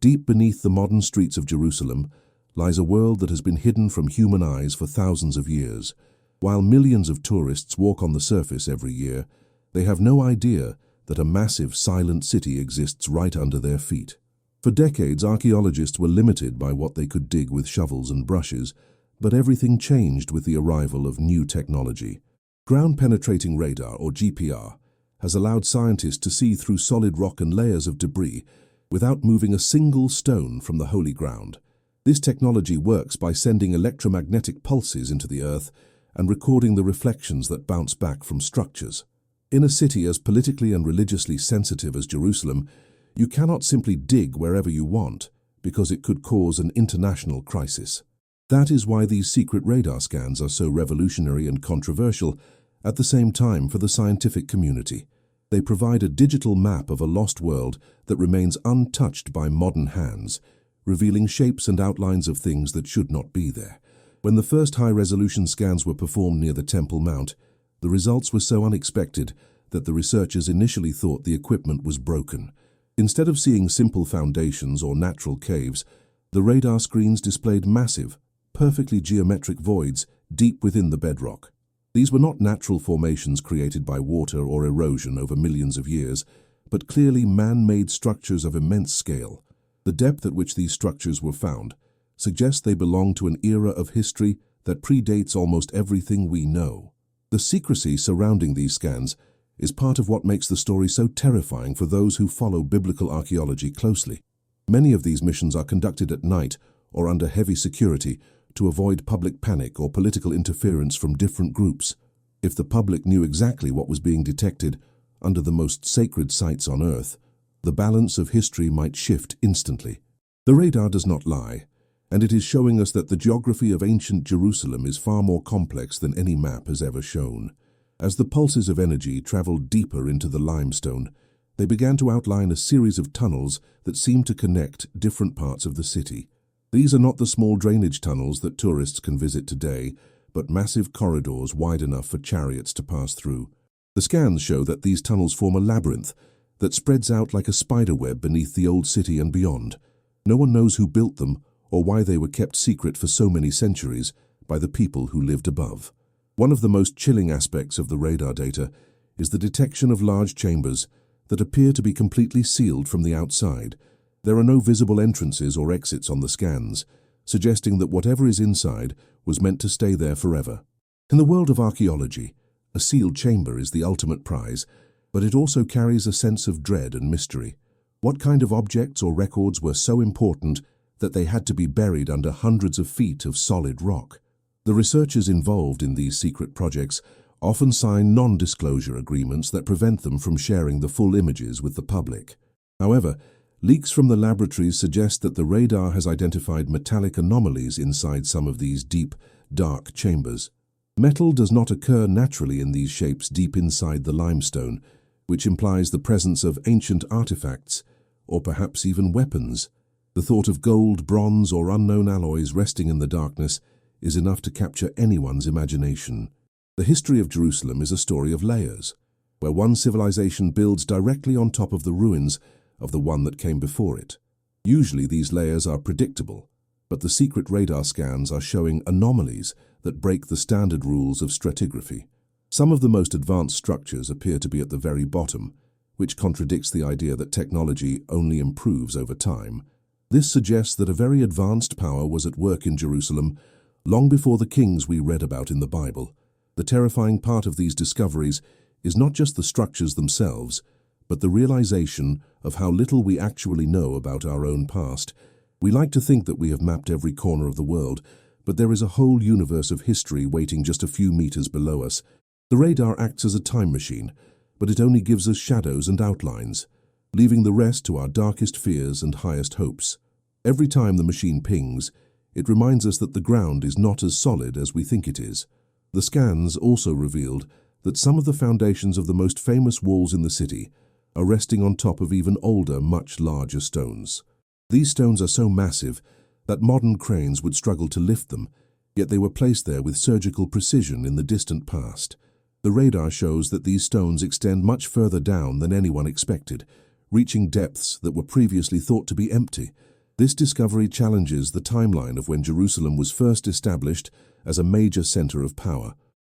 Deep beneath the modern streets of Jerusalem lies a world that has been hidden from human eyes for thousands of years. While millions of tourists walk on the surface every year, they have no idea that a massive, silent city exists right under their feet. For decades, archaeologists were limited by what they could dig with shovels and brushes, but everything changed with the arrival of new technology. Ground-penetrating radar, or GPR, has allowed scientists to see through solid rock and layers of debris without moving a single stone from the holy ground. This technology works by sending electromagnetic pulses into the earth and recording the reflections that bounce back from structures. In a city as politically and religiously sensitive as Jerusalem, you cannot simply dig wherever you want, because it could cause an international crisis. That is why these secret radar scans are so revolutionary and controversial at the same time for the scientific community. They provide a digital map of a lost world that remains untouched by modern hands, revealing shapes and outlines of things that should not be there. When the first high-resolution scans were performed near the Temple Mount, the results were so unexpected that the researchers initially thought the equipment was broken. Instead of seeing simple foundations or natural caves, the radar screens displayed massive, perfectly geometric voids deep within the bedrock. These were not natural formations created by water or erosion over millions of years, but clearly man-made structures of immense scale. The depth at which these structures were found suggests they belong to an era of history that predates almost everything we know. The secrecy surrounding these scans is part of what makes the story so terrifying for those who follow biblical archaeology closely. Many of these missions are conducted at night or under heavy security to avoid public panic or political interference from different groups. If the public knew exactly what was being detected under the most sacred sites on Earth, the balance of history might shift instantly. The radar does not lie, and it is showing us that the geography of ancient Jerusalem is far more complex than any map has ever shown. As the pulses of energy traveled deeper into the limestone, they began to outline a series of tunnels that seemed to connect different parts of the city. These are not the small drainage tunnels that tourists can visit today, but massive corridors wide enough for chariots to pass through. The scans show that these tunnels form a labyrinth that spreads out like a spiderweb beneath the old city and beyond. No one knows who built them or why they were kept secret for so many centuries by the people who lived above. One of the most chilling aspects of the radar data is the detection of large chambers that appear to be completely sealed from the outside. There are no visible entrances or exits on the scans, suggesting that whatever is inside was meant to stay there forever. In the world of archaeology, a sealed chamber is the ultimate prize, but it also carries a sense of dread and mystery. What kind of objects or records were so important that they had to be buried under hundreds of feet of solid rock? The researchers involved in these secret projects often sign non-disclosure agreements that prevent them from sharing the full images with the public. However, leaks from the laboratories suggest that the radar has identified metallic anomalies inside some of these deep, dark chambers. Metal does not occur naturally in these shapes deep inside the limestone, which implies the presence of ancient artifacts, or perhaps even weapons. The thought of gold, bronze, or unknown alloys resting in the darkness is enough to capture anyone's imagination. The history of Jerusalem is a story of layers, where one civilization builds directly on top of the ruins of the one that came before it. Usually these layers are predictable, but the secret radar scans are showing anomalies that break the standard rules of stratigraphy. Some of the most advanced structures appear to be at the very bottom, which contradicts the idea that technology only improves over time. This suggests that a very advanced power was at work in Jerusalem long before the kings we read about in the Bible. The terrifying part of these discoveries is not just the structures themselves, but the realization of how little we actually know about our own past. We like to think that we have mapped every corner of the world, but there is a whole universe of history waiting just a few meters below us. The radar acts as a time machine, but it only gives us shadows and outlines, leaving the rest to our darkest fears and highest hopes. Every time the machine pings, it reminds us that the ground is not as solid as we think it is. The scans also revealed that some of the foundations of the most famous walls in the city are resting on top of even older, much larger stones. These stones are so massive that modern cranes would struggle to lift them, yet they were placed there with surgical precision in the distant past. The radar shows that these stones extend much further down than anyone expected, reaching depths that were previously thought to be empty. This discovery challenges the timeline of when Jerusalem was first established as a major center of power.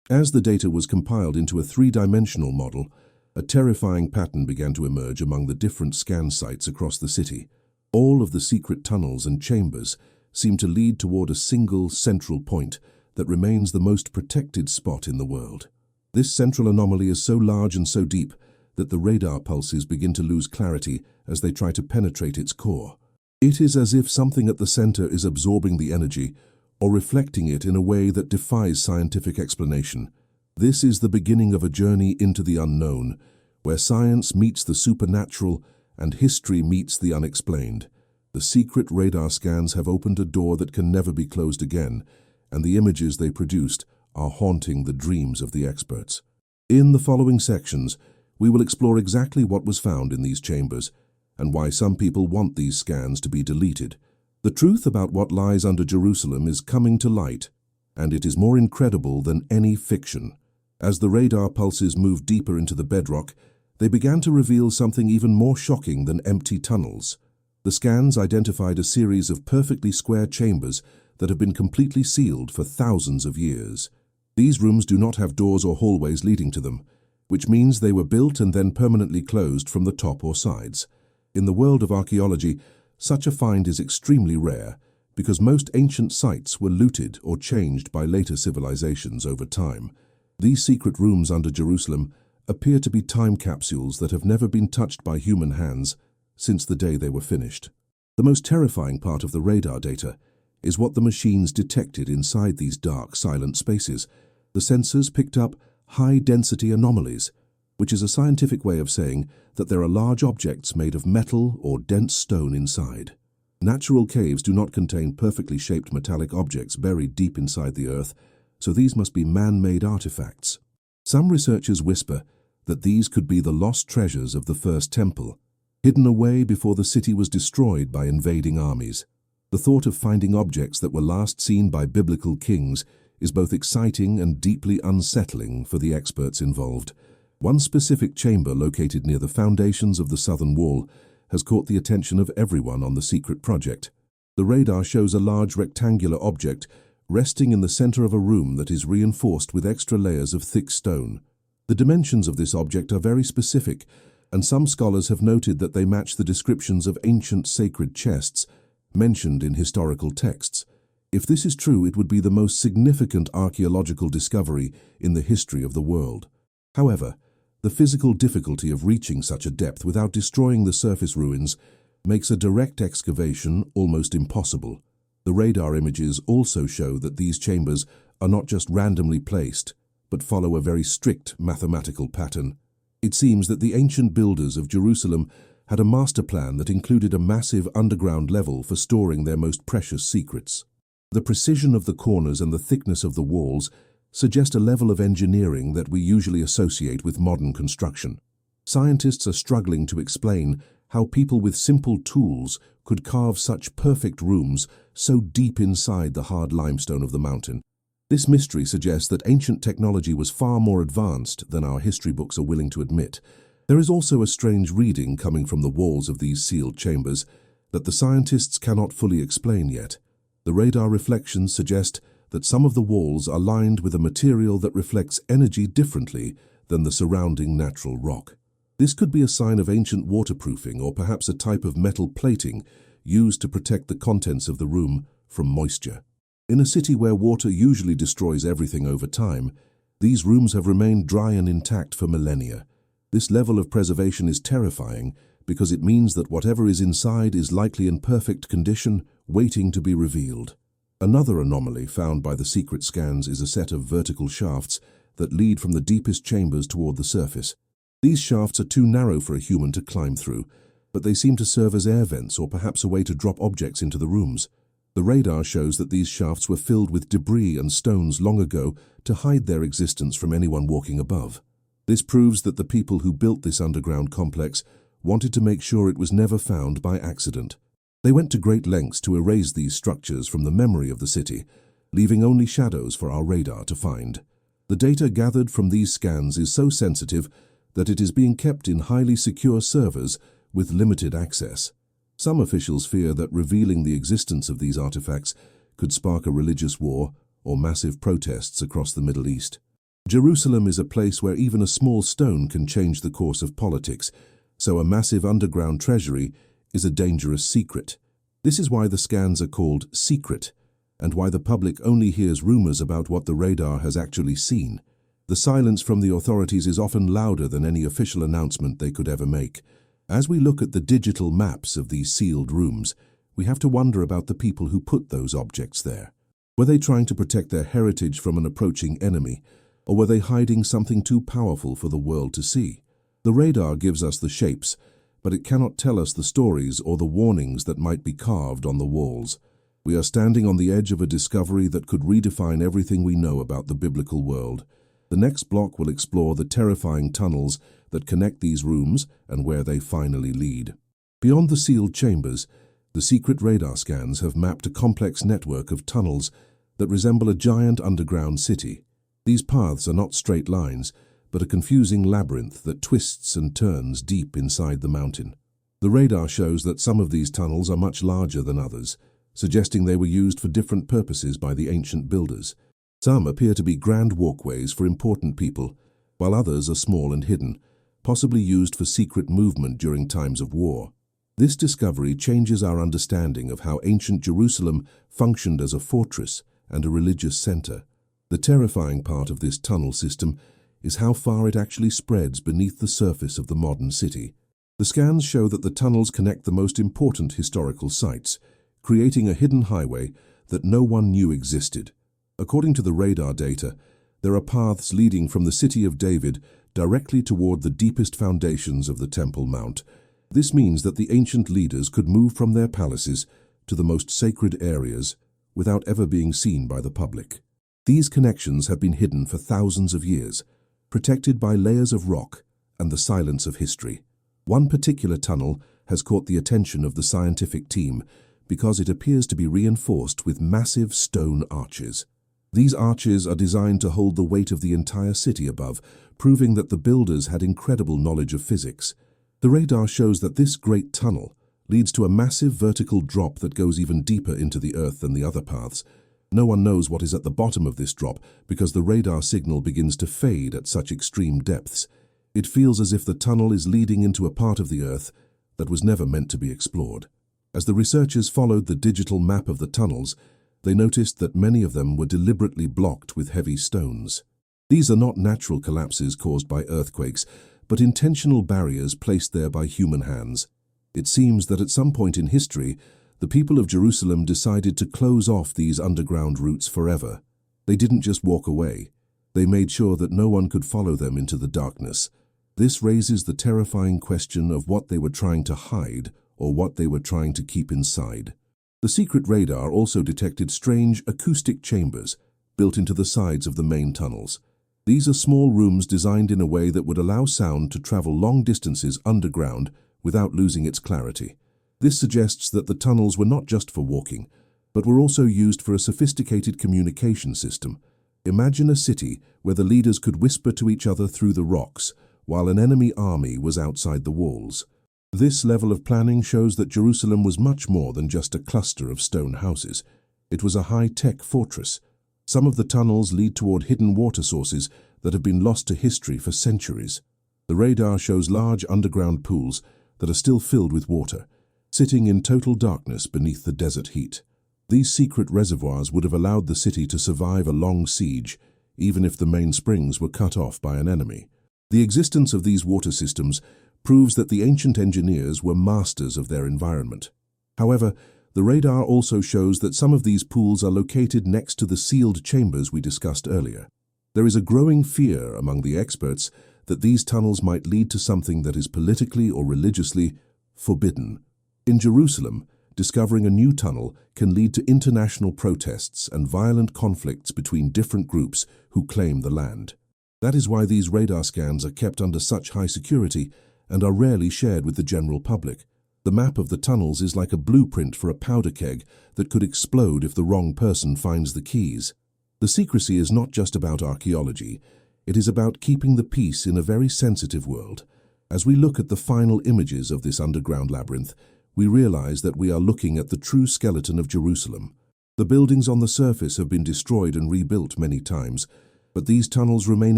As the data was compiled into a three-dimensional model, a terrifying pattern began to emerge among the different scan sites across the city. All of the secret tunnels and chambers seem to lead toward a single central point that remains the most protected spot in the world. This central anomaly is so large and so deep that the radar pulses begin to lose clarity as they try to penetrate its core. It is as if something at the center is absorbing the energy or reflecting it in a way that defies scientific explanation. This is the beginning of a journey into the unknown, where science meets the supernatural and history meets the unexplained. The secret radar scans have opened a door that can never be closed again, and the images they produced are haunting the dreams of the experts. In the following sections, we will explore exactly what was found in these chambers and why some people want these scans to be deleted. The truth about what lies under Jerusalem is coming to light, and it is more incredible than any fiction. As the radar pulses moved deeper into the bedrock, they began to reveal something even more shocking than empty tunnels. The scans identified a series of perfectly square chambers that have been completely sealed for thousands of years. These rooms do not have doors or hallways leading to them, which means they were built and then permanently closed from the top or sides. In the world of archaeology, such a find is extremely rare because most ancient sites were looted or changed by later civilizations over time. These secret rooms under Jerusalem appear to be time capsules that have never been touched by human hands since the day they were finished. The most terrifying part of the radar data is what the machines detected inside these dark, silent spaces. The sensors picked up high-density anomalies, which is a scientific way of saying that there are large objects made of metal or dense stone inside. Natural caves do not contain perfectly shaped metallic objects buried deep inside the earth, so these must be man-made artifacts. Some researchers whisper that these could be the lost treasures of the First Temple, hidden away before the city was destroyed by invading armies. The thought of finding objects that were last seen by biblical kings is both exciting and deeply unsettling for the experts involved. One specific chamber located near the foundations of the southern wall has caught the attention of everyone on the secret project. The radar shows a large rectangular object resting in the center of a room that is reinforced with extra layers of thick stone. The dimensions of this object are very specific, and some scholars have noted that they match the descriptions of ancient sacred chests mentioned in historical texts. If this is true, it would be the most significant archaeological discovery in the history of the world. However, the physical difficulty of reaching such a depth without destroying the surface ruins makes a direct excavation almost impossible. The radar images also show that these chambers are not just randomly placed, but follow a very strict mathematical pattern. It seems that the ancient builders of Jerusalem had a master plan that included a massive underground level for storing their most precious secrets. The precision of the corners and the thickness of the walls suggest a level of engineering that we usually associate with modern construction. Scientists are struggling to explain how people with simple tools could carve such perfect rooms so deep inside the hard limestone of the mountain. This mystery suggests that ancient technology was far more advanced than our history books are willing to admit. There is also a strange reading coming from the walls of these sealed chambers that the scientists cannot fully explain yet. The radar reflections suggest that some of the walls are lined with a material that reflects energy differently than the surrounding natural rock. This could be a sign of ancient waterproofing or perhaps a type of metal plating used to protect the contents of the room from moisture. In a city where water usually destroys everything over time, these rooms have remained dry and intact for millennia. This level of preservation is terrifying because it means that whatever is inside is likely in perfect condition, waiting to be revealed. Another anomaly found by the secret scans is a set of vertical shafts that lead from the deepest chambers toward the surface. These shafts are too narrow for a human to climb through, but they seem to serve as air vents or perhaps a way to drop objects into the rooms. The radar shows that these shafts were filled with debris and stones long ago to hide their existence from anyone walking above. This proves that the people who built this underground complex wanted to make sure it was never found by accident. They went to great lengths to erase these structures from the memory of the city, leaving only shadows for our radar to find. The data gathered from these scans is so sensitive that it is being kept in highly secure servers with limited access. Some officials fear that revealing the existence of these artifacts could spark a religious war or massive protests across the Middle East. Jerusalem is a place where even a small stone can change the course of politics, so a massive underground treasury is a dangerous secret. This is why the scans are called secret, and why the public only hears rumors about what the radar has actually seen. The silence from the authorities is often louder than any official announcement they could ever make. As we look at the digital maps of these sealed rooms, we have to wonder about the people who put those objects there. Were they trying to protect their heritage from an approaching enemy, or were they hiding something too powerful for the world to see? The radar gives us the shapes, but it cannot tell us the stories or the warnings that might be carved on the walls. We are standing on the edge of a discovery that could redefine everything we know about the biblical world. The next block will explore the terrifying tunnels that connect these rooms and where they finally lead. Beyond the sealed chambers, the secret radar scans have mapped a complex network of tunnels that resemble a giant underground city. These paths are not straight lines, but a confusing labyrinth that twists and turns deep inside the mountain. The radar shows that some of these tunnels are much larger than others, suggesting they were used for different purposes by the ancient builders. Some appear to be grand walkways for important people, while others are small and hidden, possibly used for secret movement during times of war. This discovery changes our understanding of how ancient Jerusalem functioned as a fortress and a religious center. The terrifying part of this tunnel system is how far it actually spreads beneath the surface of the modern city. The scans show that the tunnels connect the most important historical sites, creating a hidden highway that no one knew existed. According to the radar data, there are paths leading from the city of David directly toward the deepest foundations of the Temple Mount. This means that the ancient leaders could move from their palaces to the most sacred areas without ever being seen by the public. These connections have been hidden for thousands of years, protected by layers of rock and the silence of history. One particular tunnel has caught the attention of the scientific team because it appears to be reinforced with massive stone arches. These arches are designed to hold the weight of the entire city above, proving that the builders had incredible knowledge of physics. The radar shows that this great tunnel leads to a massive vertical drop that goes even deeper into the earth than the other paths. No one knows what is at the bottom of this drop because the radar signal begins to fade at such extreme depths. It feels as if the tunnel is leading into a part of the earth that was never meant to be explored. As the researchers followed the digital map of the tunnels, they noticed that many of them were deliberately blocked with heavy stones. These are not natural collapses caused by earthquakes, but intentional barriers placed there by human hands. It seems that at some point in history, the people of Jerusalem decided to close off these underground routes forever. They didn't just walk away. They made sure that no one could follow them into the darkness. This raises the terrifying question of what they were trying to hide or what they were trying to keep inside. The secret radar also detected strange acoustic chambers built into the sides of the main tunnels. These are small rooms designed in a way that would allow sound to travel long distances underground without losing its clarity. This suggests that the tunnels were not just for walking, but were also used for a sophisticated communication system. Imagine a city where the leaders could whisper to each other through the rocks, while an enemy army was outside the walls. This level of planning shows that Jerusalem was much more than just a cluster of stone houses. It was a high-tech fortress. Some of the tunnels lead toward hidden water sources that have been lost to history for centuries. The radar shows large underground pools that are still filled with water, sitting in total darkness beneath the desert heat. These secret reservoirs would have allowed the city to survive a long siege, even if the main springs were cut off by an enemy. The existence of these water systems proves that the ancient engineers were masters of their environment. However, the radar also shows that some of these pools are located next to the sealed chambers we discussed earlier. There is a growing fear among the experts that these tunnels might lead to something that is politically or religiously forbidden. In Jerusalem, discovering a new tunnel can lead to international protests and violent conflicts between different groups who claim the land. That is why these radar scans are kept under such high security and are rarely shared with the general public. The map of the tunnels is like a blueprint for a powder keg that could explode if the wrong person finds the keys. The secrecy is not just about archaeology, it is about keeping the peace in a very sensitive world. As we look at the final images of this underground labyrinth, we realize that we are looking at the true skeleton of Jerusalem. The buildings on the surface have been destroyed and rebuilt many times, but these tunnels remain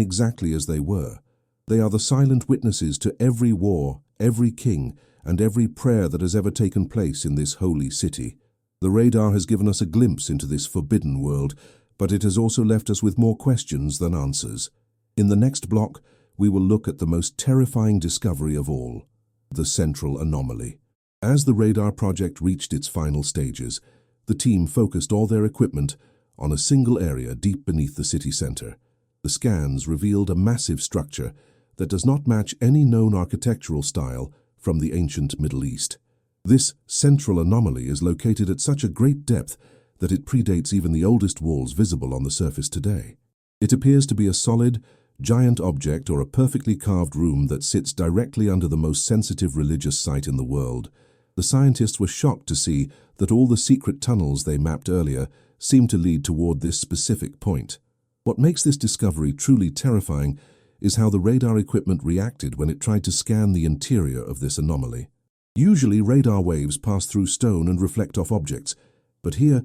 exactly as they were. They are the silent witnesses to every war, every king, and every prayer that has ever taken place in this holy city. The radar has given us a glimpse into this forbidden world, but it has also left us with more questions than answers. In the next block, we will look at the most terrifying discovery of all, the central anomaly. As the radar project reached its final stages, the team focused all their equipment on a single area deep beneath the city center. The scans revealed a massive structure that does not match any known architectural style from the ancient Middle East. This central anomaly is located at such a great depth that it predates even the oldest walls visible on the surface today. It appears to be a solid, giant object or a perfectly carved room that sits directly under the most sensitive religious site in the world. The scientists were shocked to see that all the secret tunnels they mapped earlier seemed to lead toward this specific point. What makes this discovery truly terrifying is how the radar equipment reacted when it tried to scan the interior of this anomaly. Usually, radar waves pass through stone and reflect off objects, but here,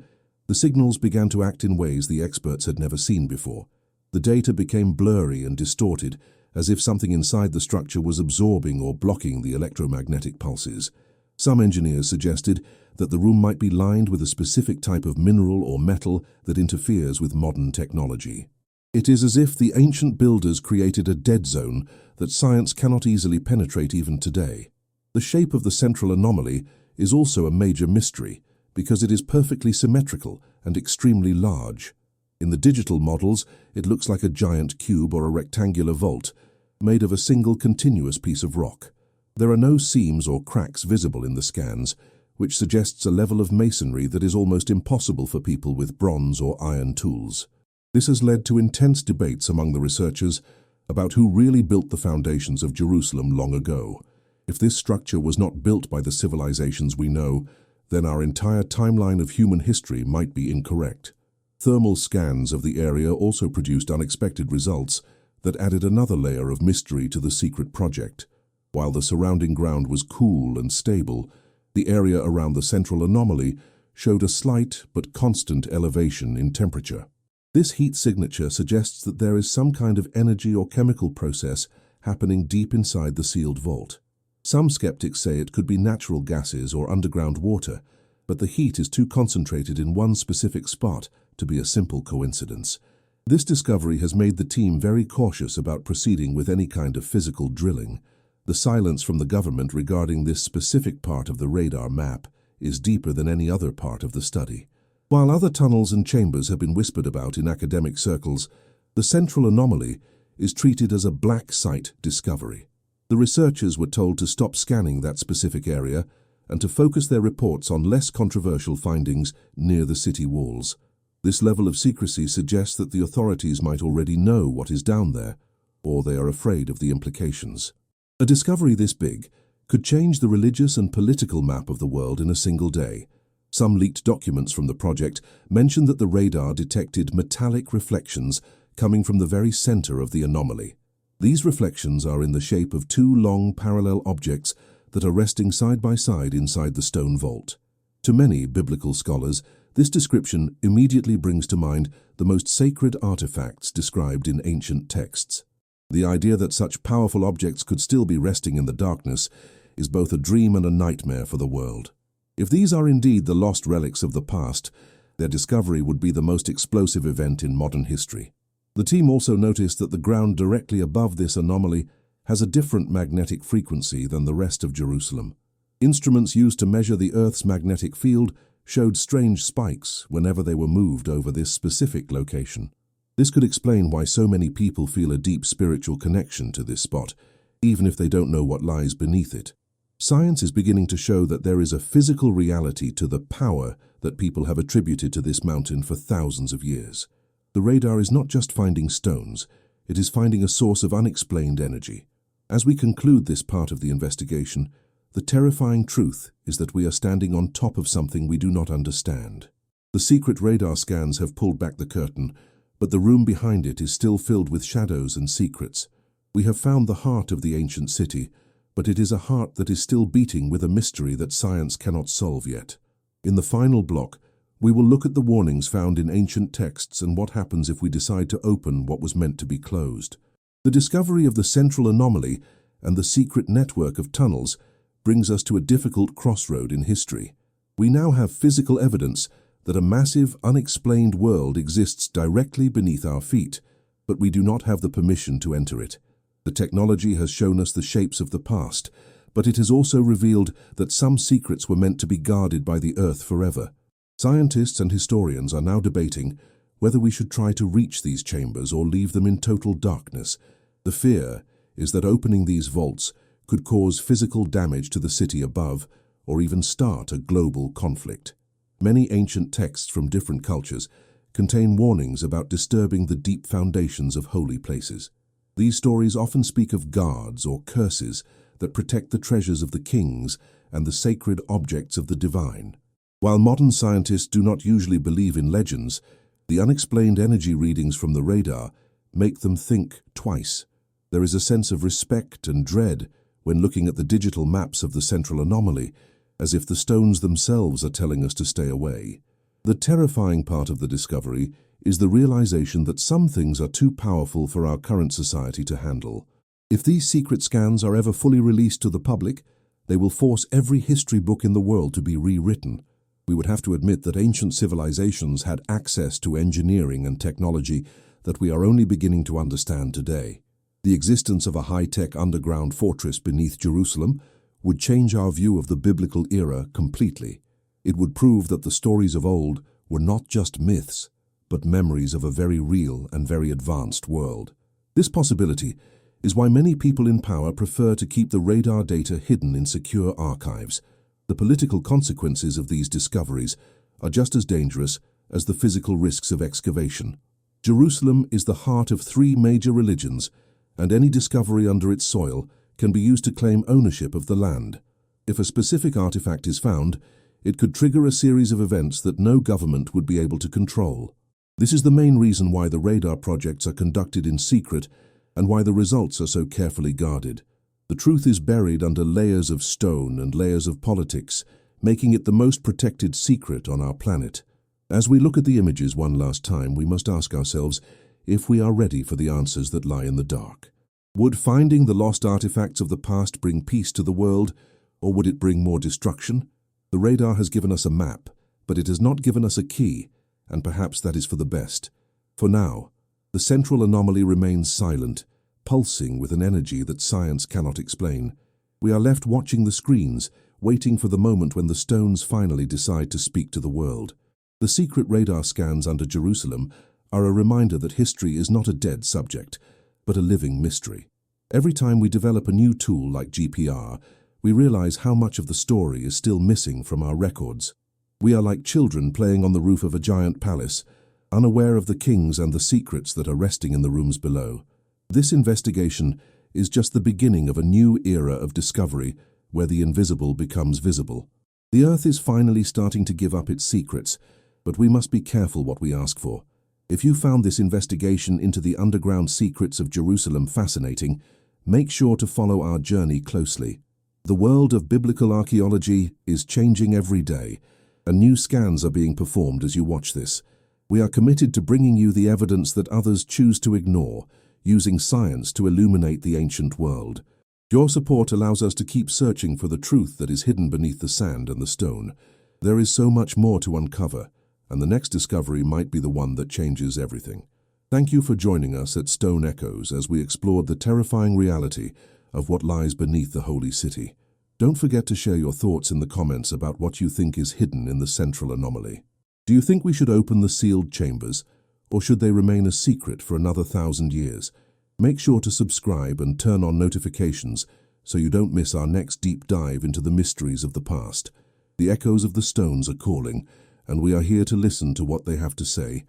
the signals began to act in ways the experts had never seen before. The data became blurry and distorted, as if something inside the structure was absorbing or blocking the electromagnetic pulses. Some engineers suggested that the room might be lined with a specific type of mineral or metal that interferes with modern technology. It is as if the ancient builders created a dead zone that science cannot easily penetrate even today. The shape of the central anomaly is also a major mystery because it is perfectly symmetrical and extremely large. In the digital models, it looks like a giant cube or a rectangular vault made of a single continuous piece of rock. There are no seams or cracks visible in the scans, which suggests a level of masonry that is almost impossible for people with bronze or iron tools. This has led to intense debates among the researchers about who really built the foundations of Jerusalem long ago. If this structure was not built by the civilizations we know, then our entire timeline of human history might be incorrect. Thermal scans of the area also produced unexpected results that added another layer of mystery to the secret project. While the surrounding ground was cool and stable, the area around the central anomaly showed a slight but constant elevation in temperature. This heat signature suggests that there is some kind of energy or chemical process happening deep inside the sealed vault. Some skeptics say it could be natural gases or underground water, but the heat is too concentrated in one specific spot to be a simple coincidence. This discovery has made the team very cautious about proceeding with any kind of physical drilling. The silence from the government regarding this specific part of the radar map is deeper than any other part of the study. While other tunnels and chambers have been whispered about in academic circles, the central anomaly is treated as a black site discovery. The researchers were told to stop scanning that specific area and to focus their reports on less controversial findings near the city walls. This level of secrecy suggests that the authorities might already know what is down there, or they are afraid of the implications. A discovery this big could change the religious and political map of the world in a single day. Some leaked documents from the project mention that the radar detected metallic reflections coming from the very center of the anomaly. These reflections are in the shape of two long parallel objects that are resting side by side inside the stone vault. To many biblical scholars, this description immediately brings to mind the most sacred artifacts described in ancient texts. The idea that such powerful objects could still be resting in the darkness is both a dream and a nightmare for the world. If these are indeed the lost relics of the past, their discovery would be the most explosive event in modern history. The team also noticed that the ground directly above this anomaly has a different magnetic frequency than the rest of Jerusalem. Instruments used to measure the Earth's magnetic field showed strange spikes whenever they were moved over this specific location. This could explain why so many people feel a deep spiritual connection to this spot, even if they don't know what lies beneath it. Science is beginning to show that there is a physical reality to the power that people have attributed to this mountain for thousands of years. The radar is not just finding stones, it is finding a source of unexplained energy. As we conclude this part of the investigation, the terrifying truth is that we are standing on top of something we do not understand. The secret radar scans have pulled back the curtain, but the room behind it is still filled with shadows and secrets. We have found the heart of the ancient city, but it is a heart that is still beating with a mystery that science cannot solve yet. In the final block, we will look at the warnings found in ancient texts and what happens if we decide to open what was meant to be closed. The discovery of the central anomaly and the secret network of tunnels brings us to a difficult crossroad in history. We now have physical evidence that a massive, unexplained world exists directly beneath our feet, but we do not have the permission to enter it. The technology has shown us the shapes of the past, but it has also revealed that some secrets were meant to be guarded by the Earth forever. Scientists and historians are now debating whether we should try to reach these chambers or leave them in total darkness. The fear is that opening these vaults could cause physical damage to the city above or even start a global conflict. Many ancient texts from different cultures contain warnings about disturbing the deep foundations of holy places. These stories often speak of guards or curses that protect the treasures of the kings and the sacred objects of the divine. While modern scientists do not usually believe in legends, the unexplained energy readings from the radar make them think twice. There is a sense of respect and dread when looking at the digital maps of the central anomaly, as if the stones themselves are telling us to stay away. The terrifying part of the discovery is the realization that some things are too powerful for our current society to handle. If these secret scans are ever fully released to the public, they will force every history book in the world to be rewritten. We would have to admit that ancient civilizations had access to engineering and technology that we are only beginning to understand today. The existence of a high-tech underground fortress beneath Jerusalem would change our view of the biblical era completely. It would prove that the stories of old were not just myths, but memories of a very real and very advanced world. This possibility is why many people in power prefer to keep the radar data hidden in secure archives. The political consequences of these discoveries are just as dangerous as the physical risks of excavation. Jerusalem is the heart of 3 major religions, and any discovery under its soil can be used to claim ownership of the land. If a specific artifact is found, it could trigger a series of events that no government would be able to control. This is the main reason why the radar projects are conducted in secret and why the results are so carefully guarded. The truth is buried under layers of stone and layers of politics, making it the most protected secret on our planet. As we look at the images one last time, we must ask ourselves if we are ready for the answers that lie in the dark. Would finding the lost artifacts of the past bring peace to the world, or would it bring more destruction? The radar has given us a map, but it has not given us a key, and perhaps that is for the best. For now, the central anomaly remains silent, pulsing with an energy that science cannot explain. We are left watching the screens, waiting for the moment when the stones finally decide to speak to the world. The secret radar scans under Jerusalem are a reminder that history is not a dead subject, but a living mystery. Every time we develop a new tool like GPR, we realize how much of the story is still missing from our records. We are like children playing on the roof of a giant palace, unaware of the kings and the secrets that are resting in the rooms below. This investigation is just the beginning of a new era of discovery where the invisible becomes visible. The Earth is finally starting to give up its secrets, but we must be careful what we ask for. If you found this investigation into the underground secrets of Jerusalem fascinating, make sure to follow our journey closely. The world of biblical archaeology is changing every day, and new scans are being performed as you watch this. We are committed to bringing you the evidence that others choose to ignore, using science to illuminate the ancient world. Your support allows us to keep searching for the truth that is hidden beneath the sand and the stone. There is so much more to uncover, and the next discovery might be the one that changes everything. Thank you for joining us at Stone Echoes as we explored the terrifying reality of what lies beneath the Holy City. Don't forget to share your thoughts in the comments about what you think is hidden in the central anomaly. Do you think we should open the sealed chambers, or should they remain a secret for another 1,000 years? Make sure to subscribe and turn on notifications so you don't miss our next deep dive into the mysteries of the past. The echoes of the stones are calling, and we are here to listen to what they have to say.